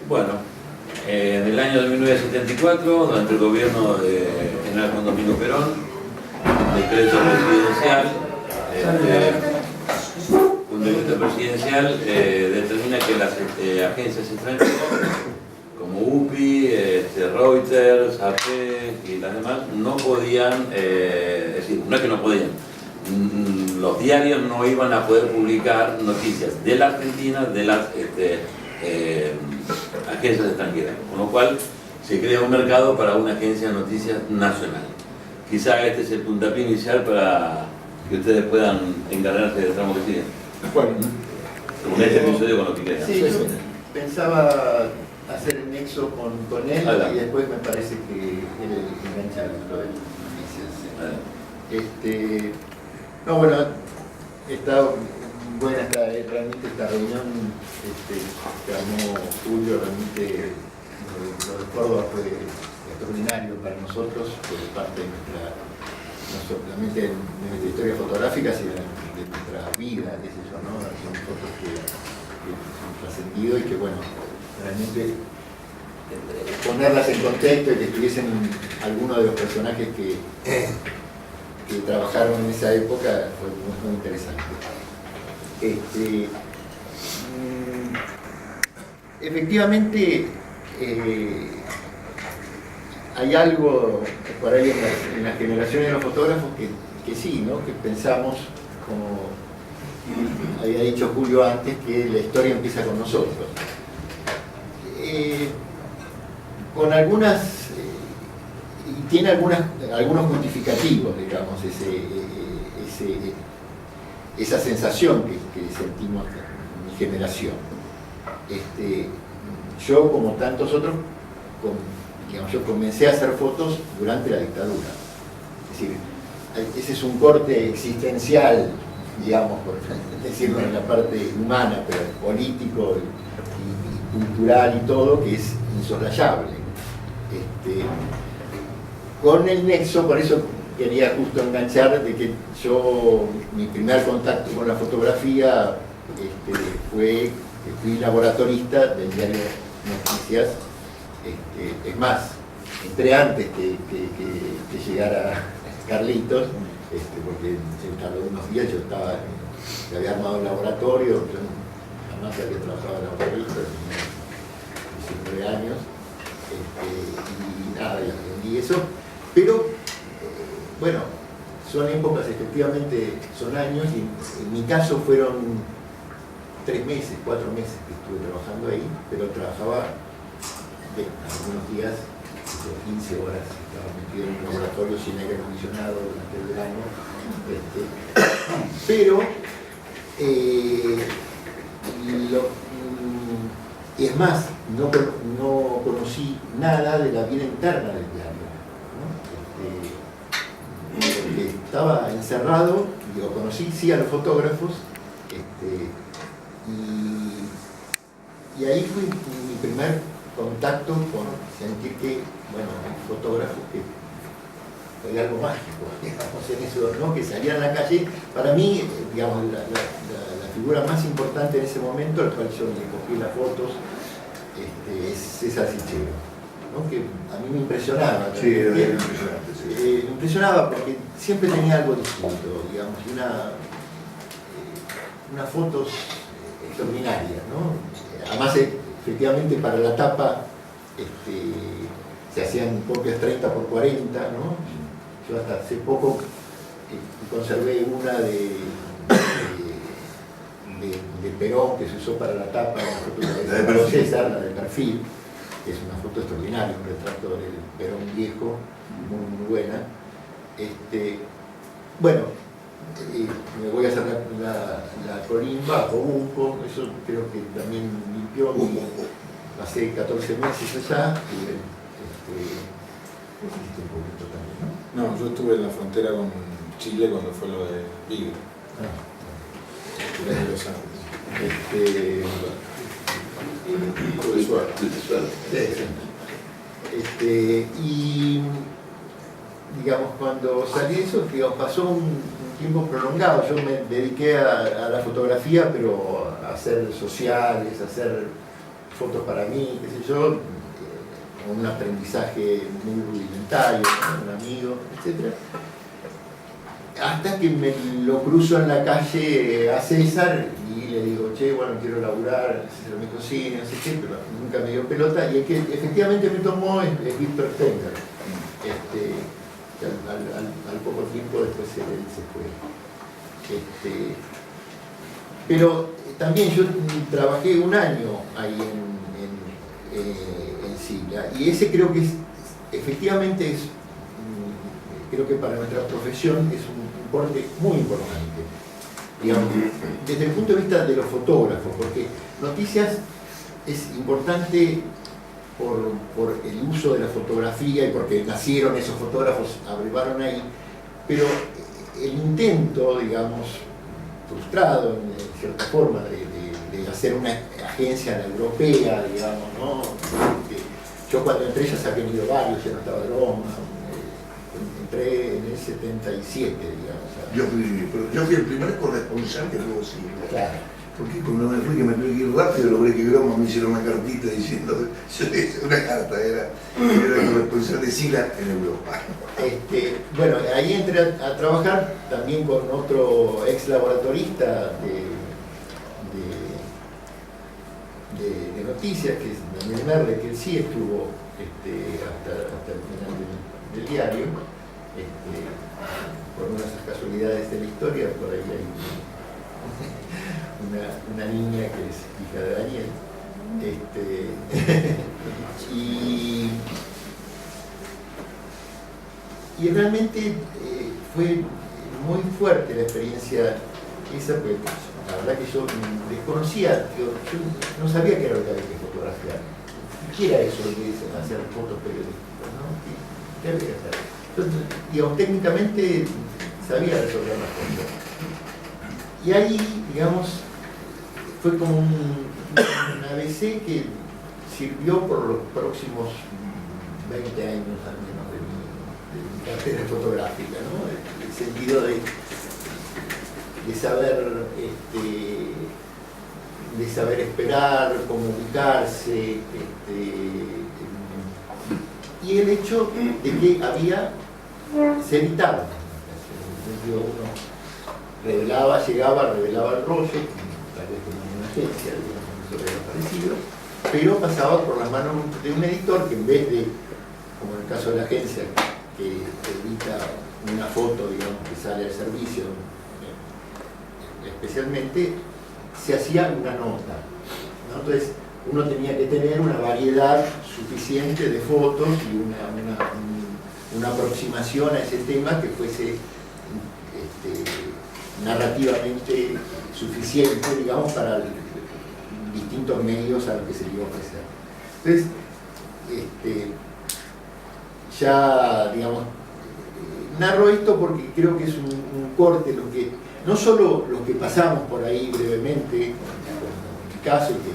Bueno, en el año de 1974, durante el gobierno de general Juan Domingo Perón, decreto presidencial determina que las agencias extranjeras como UPI, Reuters, AP y las demás no podían, es decir, no es que no podían, los diarios no iban a poder publicar noticias de la Argentina, de las agencias extranjeras, con lo cual se crea un mercado para una agencia de noticias nacional. Quizá este es el puntapié inicial para que ustedes puedan encargarse del tramo que sigue. Bueno, según este episodio con lo que quieran. Sí, yo pensaba hacer el nexo con él y después me parece que él engancha lo de noticias. No, bueno, está buena realmente esta reunión que armó Julio, realmente lo de Córdoba fue extraordinario para nosotros, por parte de nuestra, no solamente de nuestra historia fotográfica, sino de nuestra vida, qué sé yo, ¿no? Son fotos que han trascendido y que, bueno, realmente ponerlas en contexto y que estuviesen algunos de los personajes que trabajaron en esa época fue muy interesante. Efectivamente, hay algo por ahí en la generación de los fotógrafos que sí, ¿no? Que pensamos, como había dicho Julio antes, que la historia empieza con nosotros. Con algunas, y tiene algunos justificativos, digamos, esa sensación que sentimos en mi generación. Yo, como tantos otros, yo comencé a hacer fotos durante la dictadura. Es decir, ese es un corte existencial, digamos, por decirlo en la parte humana, pero político y cultural y todo, que es insoslayable. Con el nexo, por eso quería justo enganchar de que mi primer contacto con la fotografía fue que fui laboratorista del diario Noticias. Es más, entré antes que llegara Carlitos, porque se tardó unos días, yo había armado un laboratorio, yo jamás había trabajado en laboratorio, tenía 19 años, y nada, y aprendí eso, pero bueno, son épocas, efectivamente son años, y en mi caso fueron 3 meses, 4 meses que estuve trabajando ahí, pero trabajaba algunos días, 15 horas, estaba metido en un laboratorio sin aire acondicionado durante el verano, pero y es más, no conocí nada de la vida interna del diario, ¿no? Porque estaba encerrado, y lo conocí sí a los fotógrafos, y ahí fue mi primer contacto con sentir que, bueno, hay fotógrafos que fue algo mágico, digamos, en eso, ¿no? Que salían a la calle. Para mí, digamos, la figura más importante en ese momento, al cual yo le cogí las fotos, es César Sichero, ¿no? Que a mí me impresionaba. Sí, era impresionante. Sí. Me impresionaba porque siempre tenía algo distinto, digamos, y unas fotos extraordinarias, ¿no? Además, efectivamente, para la tapa se hacían copias 30 por 40, ¿no? Yo hasta hace poco conservé una de Perón, que se usó para la tapa, una foto de César, la de perfil, que es una foto extraordinaria, un retrato del Perón viejo, muy buena. Bueno, me voy a hacer la colimba, Obuco, eso creo que también limpió, hace 14 meses allá, y un poquito también, ¿no? No, yo estuve en la frontera con Chile cuando fue lo de Vigo. Desde los Andes. Tuve suerte. Y digamos, cuando salí eso, digamos, pasó un tiempo prolongado. Yo me dediqué a la fotografía, pero a hacer sociales, a hacer fotos para mí, qué sé yo, un aprendizaje muy rudimentario, ¿no? Un amigo, etc. Hasta que me lo cruzo en la calle a César y le digo, che, bueno, quiero laburar, hacer mi cocina, no sé qué, pero nunca me dio pelota. Y el que efectivamente me tomó es Víctor Stenger. Al poco tiempo después él se fue. Pero también yo trabajé un año ahí en Sigla, y ese creo que efectivamente creo que para nuestra profesión es un corte muy importante, digamos, desde el punto de vista de los fotógrafos, porque noticias es importante por el uso de la fotografía y porque nacieron esos fotógrafos, arribaron ahí, pero el intento, digamos, frustrado en cierta forma de hacer una agencia a la europea, digamos, ¿no? Yo cuando entré ya se habían ido varios, ya no estaba Roma, entré en el 77, digamos. Yo fui el primer corresponsal que tuvo Sigla. Claro. Porque cuando me fui, que me tuve que ir rápido, logré que Groma me hiciera una cartita diciendo, yo le hice una carta, era corresponsal de Sigla en Europa. Bueno, ahí entré a trabajar también con otro ex laboratorista de noticias, que es Daniel Merle, que él sí estuvo hasta el final del diario. Por una de esas casualidades de la historia, por ahí hay una niña que es hija de Daniel. Y realmente fue muy fuerte la experiencia esa, pues la verdad que yo desconocía, yo no sabía qué era lo que había que fotografiar. ¿Qué era eso de hacer fotos periodísticas, ¿no? ¿Qué había que hacer? Entonces, digamos, técnicamente sabía resolver las cosas. Y ahí, digamos, fue como un ABC que sirvió por los próximos 20 años al menos de mi carrera fotográfica, ¿no? El sentido de saber esperar, comunicarse, y el hecho de que se evitaba. Uno llegaba, revelaba el rollo, tal vez como en una agencia, digamos, eso era parecido, pero pasaba por las manos de un editor que en vez de, como en el caso de la agencia, que edita una foto, digamos, que sale al servicio, especialmente, se hacía una nota, ¿no? Entonces, uno tenía que tener una variedad suficiente de fotos y una aproximación a ese tema que fuese narrativamente suficiente, digamos, para distintos medios a los que se le iba a ofrecer. Entonces, ya, digamos, narro esto porque creo que es un corte, no solo los que pasamos por ahí brevemente, en mi caso, que un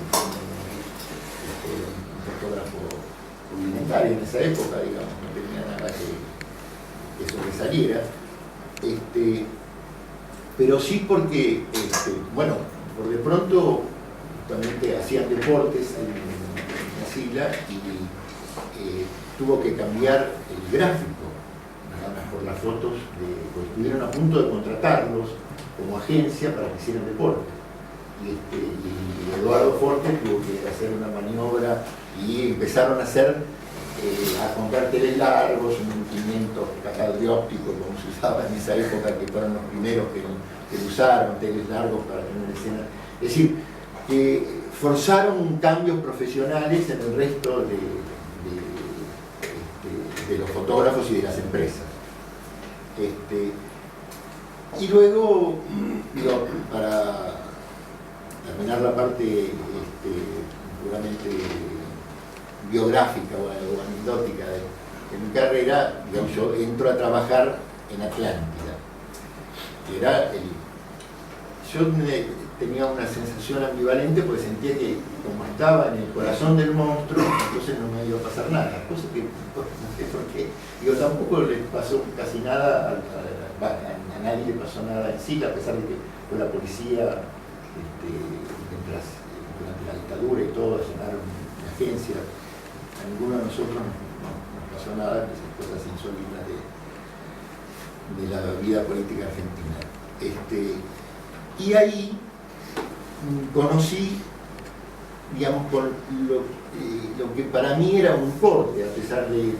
fotógrafo rudimentario en esa época, digamos, no tenía nada que sobresaliera, pero sí porque, bueno, por de pronto justamente hacían deportes en la Sigla y tuvo que cambiar el gráfico, nada más por las fotos, pues estuvieron a punto de contratarlos como agencia para que hicieran deporte. Y Eduardo Forte tuvo que hacer una maniobra y empezaron a comprar teles largos, un 500 catadre óptico como se usaba en esa época, que fueron los primeros que usaron teles largos para tener escenas. Es decir, que forzaron cambios profesionales en el resto de los fotógrafos y de las empresas. Y luego, digo, para terminar la parte puramente biográfica o anecdótica de mi carrera, digamos, yo entro a trabajar en Atlántida, que era yo tenía una sensación ambivalente porque sentía que como estaba en el corazón del monstruo, entonces no me iba a pasar nada, cosa que no sé por qué. Digo, tampoco le pasó casi nada, a nadie le pasó nada en sí, a pesar de que fue la policía durante la dictadura y todo, llenaron la agencia. A ninguno de nosotros nos pasó nada, que esas cosas insólitas de la vida política argentina. Y ahí conocí, digamos, con lo que para mí era un corte, a pesar de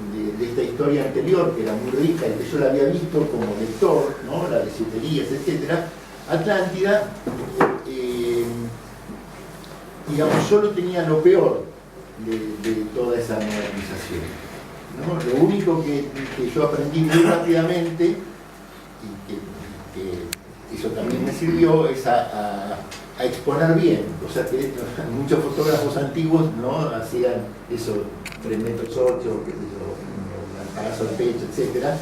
esta historia anterior, que era muy rica y que yo la había visto como lector, ¿no? La de Siete Días, etc. Atlántida, digamos, solo tenía lo peor de toda esa modernización, ¿no? Lo único que yo aprendí muy rápidamente, y que eso también me sirvió, es a exponer bien, o sea que muchos fotógrafos antiguos no hacían eso, 3 metros 8, amparazo al pecho, etc.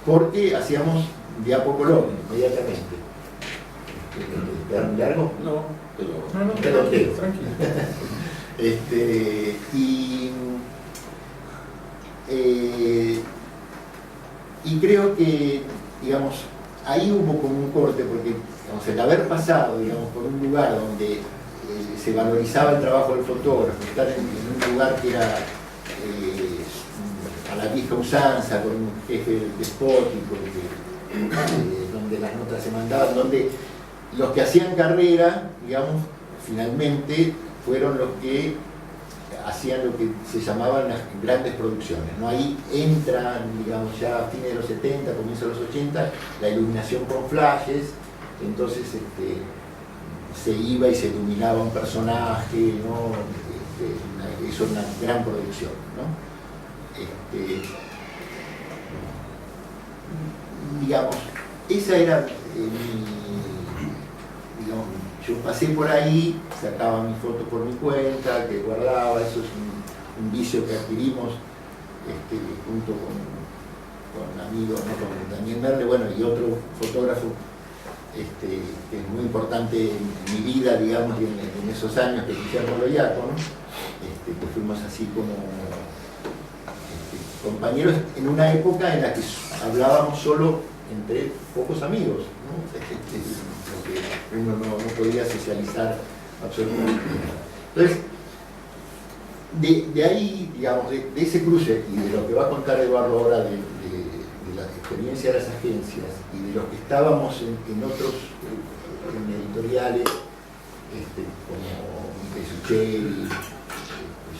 Porque hacíamos diapo color inmediatamente. ¿Quedaron largo? No, pero Redondeo. tranquilo. Y creo que, digamos, ahí hubo como un corte, porque digamos, el haber pasado, digamos, por un lugar donde se valorizaba el trabajo del fotógrafo, estar en un lugar que era a la vieja usanza, con un jefe despótico, donde las notas se mandaban, donde los que hacían carrera, digamos, finalmente fueron los que hacían lo que se llamaban las grandes producciones, ¿no? Ahí entran, digamos, ya a fines de los 70, comienzos de los 80, la iluminación con flashes, entonces se iba y se iluminaba un personaje, ¿no? Eso es una gran producción, ¿no? Digamos, esa era digamos, yo pasé por ahí, sacaba mis fotos por mi cuenta, que guardaba, eso es un vicio que adquirimos junto con amigos, ¿no? Con Daniel Merle, bueno, y otro fotógrafo que es muy importante en mi vida, digamos, y en esos años, que es Guillermo Loyato, ¿no? Que fuimos así como compañeros en una época en la que hablábamos solo entre pocos amigos, ¿no? Porque uno no podía socializar absolutamente. Entonces, de ahí, digamos, de ese cruce y de lo que va a contar Eduardo ahora de la experiencia de las agencias y de los que estábamos en otros en editoriales, como Pesuchel,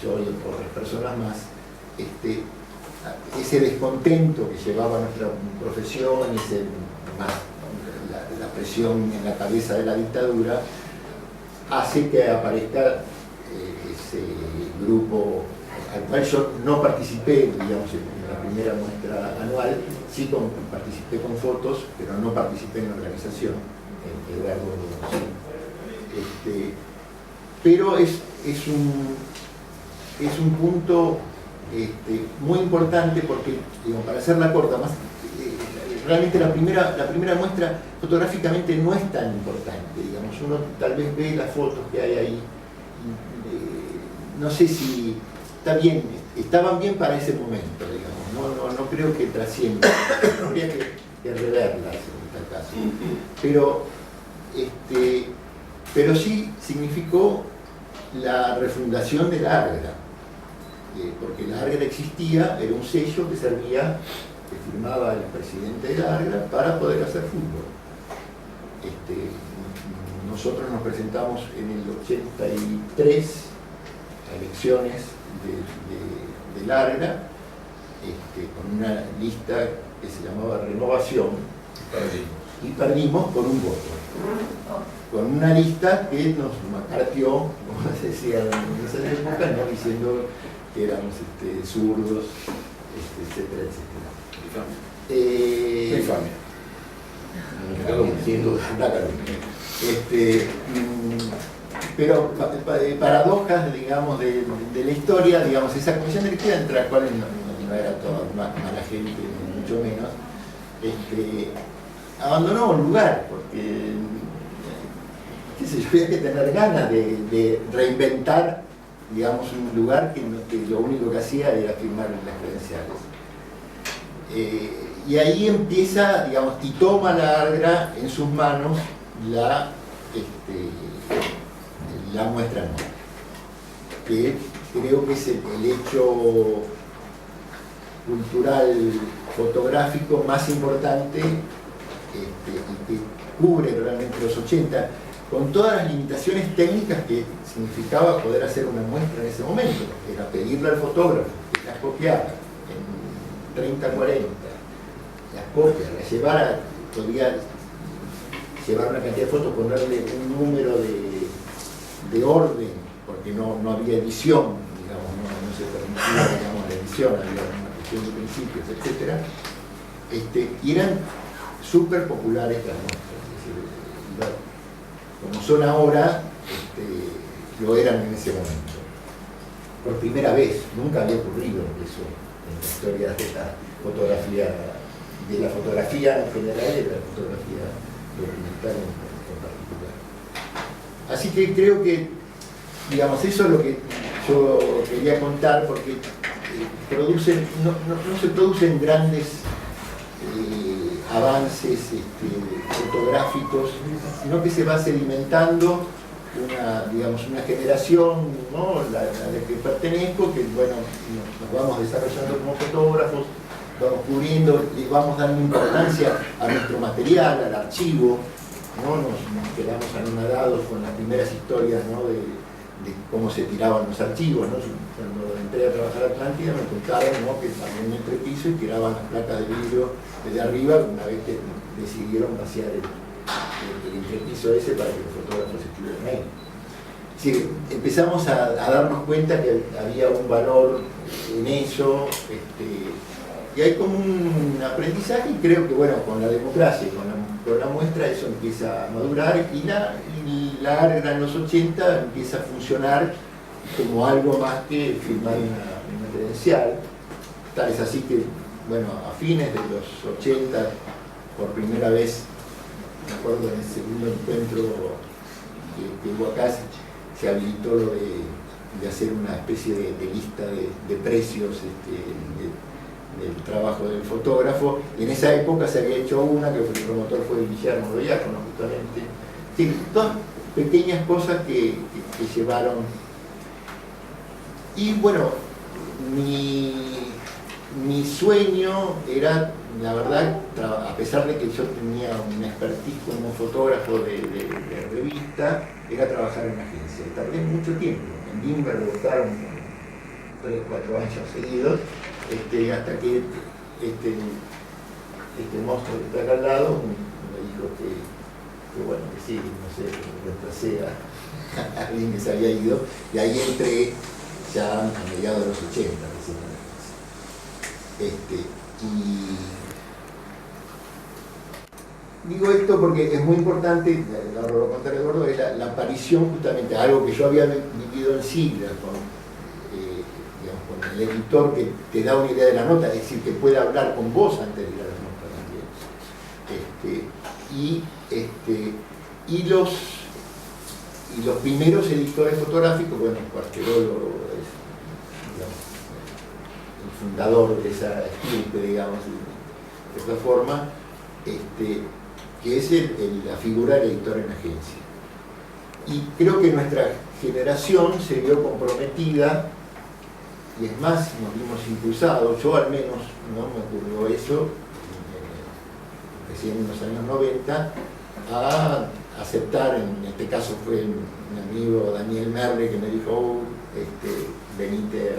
yo y otras personas más, ese descontento que llevaba nuestra profesión, la presión en la cabeza de la dictadura, hace que aparezca ese grupo al cual yo no participé, digamos, en la primera muestra anual, sí participé con fotos, pero no participé en la organización, en Eduardo, sí. Pero es un punto muy importante porque, digamos, para hacerla corta, más, realmente la primera muestra fotográficamente no es tan importante, digamos, uno tal vez ve las fotos que hay ahí, no sé si está bien, estaban bien para ese momento, digamos, no creo que trasciendan, habría que reverlas en tal caso, pero sí significó la refundación de la Ágreda, porque la Ágreda existía, era un sello que servía, que firmaba el presidente de la Ágreda para poder hacer fútbol. Nosotros nos presentamos en el 83 a elecciones de la Ágreda, con una lista que se llamaba Renovación, y perdimos por un voto, con una lista que nos macarteó, como se decía en esa época, ¿no? Diciendo que éramos zurdos, etcétera, etcétera. Infamia. Sin duda, la calumnia. Pero paradojas, digamos, de la historia, digamos, esa comisión directiva, entre las cuales no era toda mala gente, ni mucho menos, abandonó un lugar, porque, qué sé yo, había que tener ganas de reinventar, digamos, un lugar que lo único que hacía era firmar las credenciales. Y ahí empieza, digamos, y toma la Ágreda en sus manos el la muestra no. Que creo que es el hecho cultural fotográfico más importante y que cubre realmente los 80, con todas las limitaciones técnicas que significaba poder hacer una muestra en ese momento. Era pedirle al fotógrafo que las copiara en 30-40, las copias, las llevara, podía llevar una cantidad de fotos, ponerle un número de orden, porque no había edición, digamos, no se permitía, digamos, la edición, había una cuestión de principios, etc. Y eran súper populares las muestras, es decir, como son ahora, lo eran en ese momento. Por primera vez, nunca había ocurrido eso en la historia de la fotografía en general y de la fotografía documental en particular. Así que creo que, digamos, eso es lo que yo quería contar, porque no se producen grandes avances fotográficos, sino que se va sedimentando una generación, ¿no? la de que pertenezco, que bueno, nos vamos desarrollando como fotógrafos, vamos cubriendo y vamos dando importancia a nuestro material, al archivo, ¿no? Nos quedamos anonadados con las primeras historias, ¿no? de cómo se tiraban los archivos, ¿no? Cuando entré a trabajar a Atlántida me contaron, ¿no? que también en entrepiso y tiraban las placas de vidrio desde arriba una vez que decidieron vaciar el entrepiso ese para que los fotógrafos estuvieran ahí. Es decir, empezamos a darnos cuenta que había un valor en eso, y hay como un aprendizaje, y creo que bueno, con la democracia, con la muestra eso empieza a madurar, y la ARGRA en los 80 empieza a funcionar como algo más que firmar una credencial. Tal es así que, bueno, a fines de los 80, por primera vez, me acuerdo en el segundo encuentro que hubo acá, se habilitó lo de hacer una especie de lista de precios del trabajo del fotógrafo, y en esa época se había hecho una, que el promotor fue Guillermo Diácono, justamente. Sí, todas pequeñas cosas que llevaron. Y bueno, mi sueño era, la verdad, a pesar de que yo tenía una expertise como fotógrafo de revista, era trabajar en una agencia. Y tardé mucho tiempo. En Bimber me gustaron 3-4 años seguidos, hasta que este monstruo que está acá al lado me dijo que bueno, que sí, no sé, que reemplacé a alguien que se había ido, y ahí entré ya a mediados de los 80, y digo esto porque es muy importante, ahora lo va a contar Eduardo, es la aparición justamente, algo que yo había vivido en siglas, con el editor que te da una idea de la nota, es decir, que puede hablar con vos antes de ir a la nota también. Y los primeros editores fotográficos, bueno, Cuarterolo es, digamos, el fundador de esa estirpe, digamos, de esta forma, que es la figura del editor en agencia. Y creo que nuestra generación se vio comprometida, y es más, nos vimos impulsados, yo al menos no me ocurrió eso, recién en los años 90, a aceptar, en este caso fue mi amigo Daniel Merle que me dijo, venite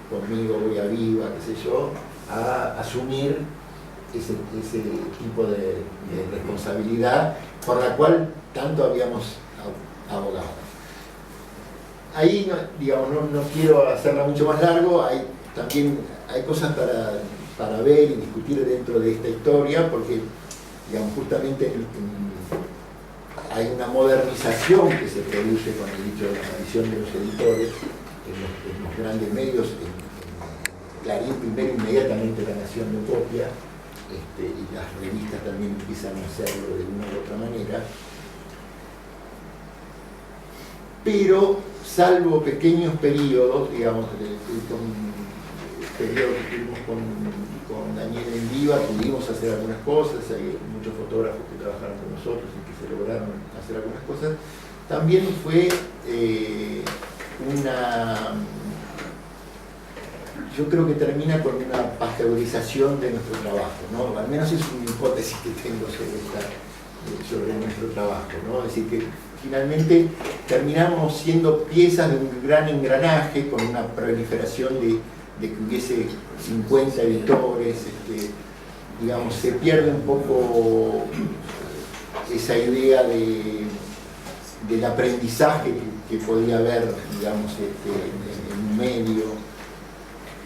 conmigo, voy a Viva, qué sé yo, a asumir ese tipo de responsabilidad por la cual tanto habíamos abogado. Ahí, digamos, no quiero hacerla mucho más largo, también hay cosas para ver y discutir dentro de esta historia, porque, digamos, justamente hay una modernización que se produce con el dicho de la aparición de los editores en los grandes medios. En Clarín primero inmediatamente La Nación lo copia, y las revistas también empiezan a hacerlo de una u otra manera. Pero, salvo pequeños periodos, digamos, el periodo que tuvimos con Daniel en Viva, pudimos hacer algunas cosas, hay muchos fotógrafos que trabajaron con nosotros y que se lograron hacer algunas cosas, también fue yo creo que termina con una pasteurización de nuestro trabajo, ¿no? Al menos es una hipótesis que tengo sobre nuestro trabajo, ¿no? Es decir, que finalmente terminamos siendo piezas de un gran engranaje con una proliferación de que hubiese 50 editores, digamos, se pierde un poco esa idea del aprendizaje que podía haber, digamos, en un medio.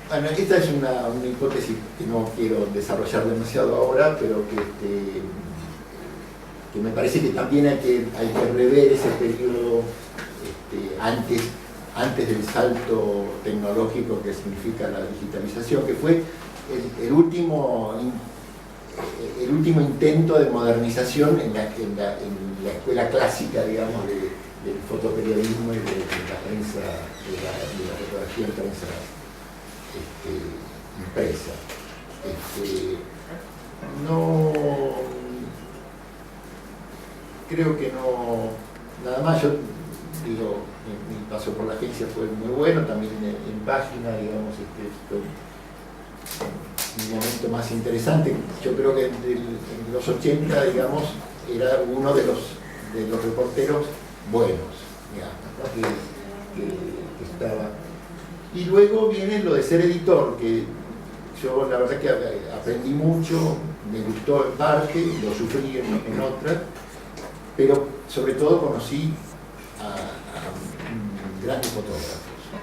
Bueno, esta es una hipótesis que no quiero desarrollar demasiado ahora, pero que me parece que también hay que rever ese periodo antes del salto tecnológico que significa la digitalización, que fue el último intento de modernización en la escuela clásica, digamos, del fotoperiodismo y de la prensa, de la fotografía en prensa impresa. No creo que no, nada más. Yo digo, mi paso por la agencia fue muy bueno, también en página, digamos, un momento más interesante. Yo creo que en los 80, digamos, era uno de los reporteros buenos, digamos, ¿no? que estaba. Y luego viene lo de ser editor, que yo la verdad que aprendí mucho, me gustó en parte, lo sufrí en otras, pero sobre todo conocí a grandes fotógrafos,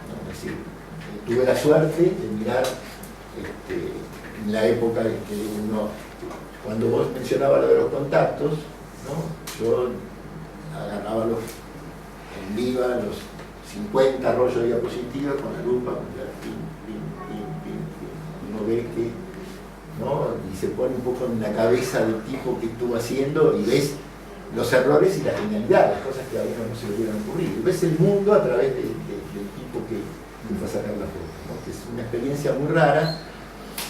¿no? Es decir, tuve la suerte de mirar en la época en que cuando vos mencionabas lo de los contactos, ¿no? Yo agarraba en viva los 50 rollos de diapositiva con la lupa, uno ve que, ¿no? Y se pone un poco en la cabeza del tipo que estuvo haciendo y ves los errores y la genialidad, las cosas que a uno no se le hubieran ocurrido. Ves el mundo a través del tipo que fue a sacar la foto, ¿no? Que es una experiencia muy rara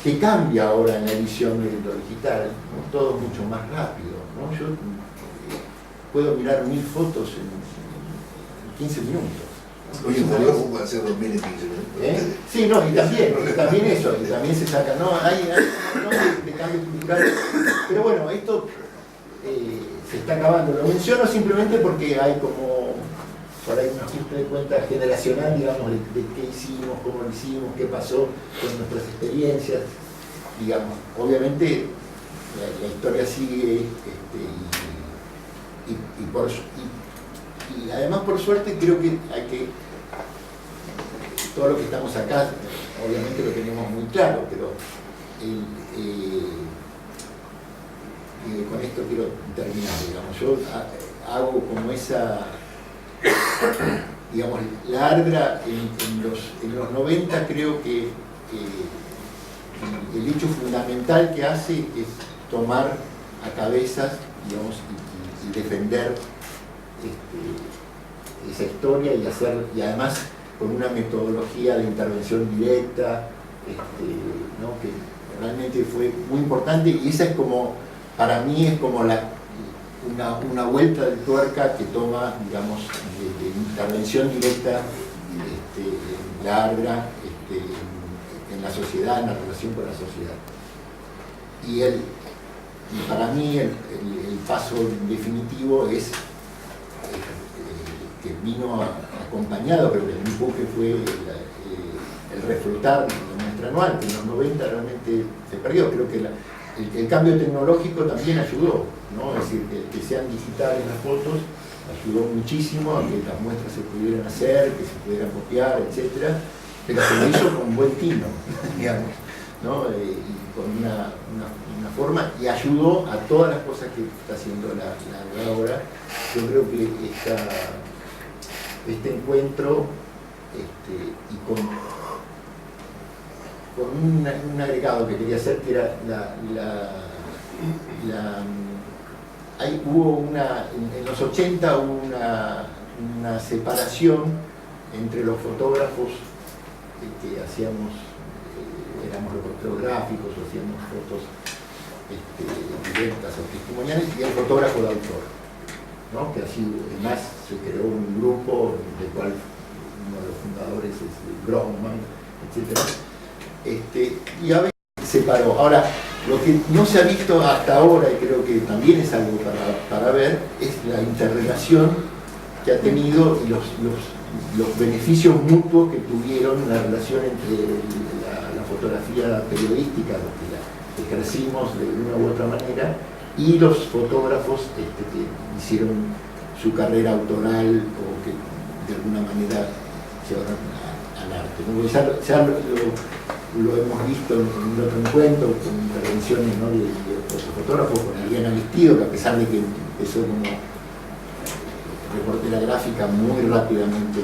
que cambia ahora en la edición de lo digital, ¿no? Todo mucho más rápido, ¿no? Yo puedo mirar 1000 fotos en 15 minutos. Oye, un fotógrafo puede hacer 2000 en 15 minutos. Sí, no, y también eso, y también se saca, ¿no? Hay de cambio cultural, pero bueno, esto se está acabando. Lo menciono simplemente porque hay como por ahí un ajuste de cuenta generacional, digamos, de qué hicimos, cómo lo hicimos, qué pasó con nuestras experiencias, digamos. Obviamente la historia sigue y además, por suerte, creo que todo lo que estamos acá, obviamente lo tenemos muy claro, pero con esto quiero terminar, digamos. Yo hago como esa, digamos, la Ardra en los 90 creo que el hecho fundamental que hace es tomar a cabezas, digamos, y defender esa historia y además con una metodología de intervención directa, ¿no? Que realmente fue muy importante, y esa es como, para mí es como una vuelta de tuerca que toma, digamos, de intervención directa en la Ardra, en la sociedad, en la relación con la sociedad. Y para mí el paso definitivo es que vino acompañado, pero que el empuje fue el reflotar de nuestra anual, que en los 90 realmente se perdió. Creo que el cambio tecnológico también ayudó, ¿no? Es decir, que sean digitales las fotos ayudó muchísimo a que las muestras se pudieran hacer, que se pudieran copiar, etc. Pero se lo hizo con buen tino, digamos, ¿no? Y con una forma, y ayudó a todas las cosas que está haciendo la ahora. Yo creo que este encuentro y con un agregado que quería hacer, que era hubo en los 80 hubo una separación entre los fotógrafos que hacíamos, éramos reporteros gráficos o hacíamos fotos directas o testimoniales, y el fotógrafo de autor, ¿no? Que así, además se creó un grupo del cual uno de los fundadores es Grossman, etc. Y a veces se paró. Ahora, lo que no se ha visto hasta ahora, y creo que también es algo para ver, es la interrelación que ha tenido y los beneficios mutuos que tuvieron la relación entre la fotografía periodísca, que la ejercimos de una u otra manera, y los fotógrafos que hicieron su carrera autoral o que de alguna manera llevaron al arte, ¿no? Ya lo hemos visto en otro encuentro con intervenciones, ¿no?, de otros fotógrafos, con Adriana Listido, que a pesar de que empezó como reportera gráfica, muy rápidamente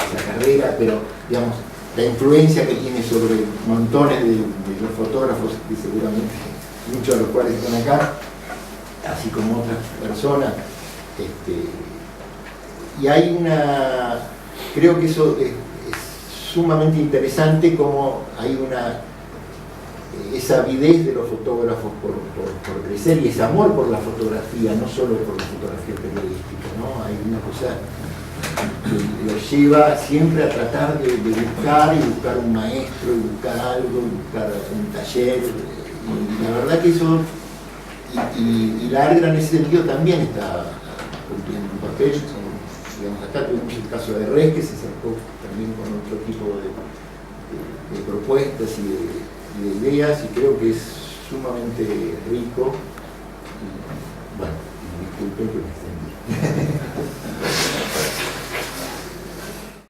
esa carrera, pero digamos, la influencia que tiene sobre montones de los fotógrafos, que seguramente muchos de los cuales están acá, así como otras personas, y hay creo que eso es sumamente interesante, como hay esa avidez de los fotógrafos por crecer, y ese amor por la fotografía, no solo por la fotografía periodística, ¿no? Hay una cosa que los lleva siempre a tratar de buscar un maestro, y buscar algo, y buscar un taller, y la verdad que eso, y la ARGRA en ese sentido también está cumpliendo un papel. Digamos, acá tuvimos el caso de Res, que se acercó también con otro tipo de propuestas y de ideas, y creo que es sumamente rico. Y, bueno, disculpen que me extendí.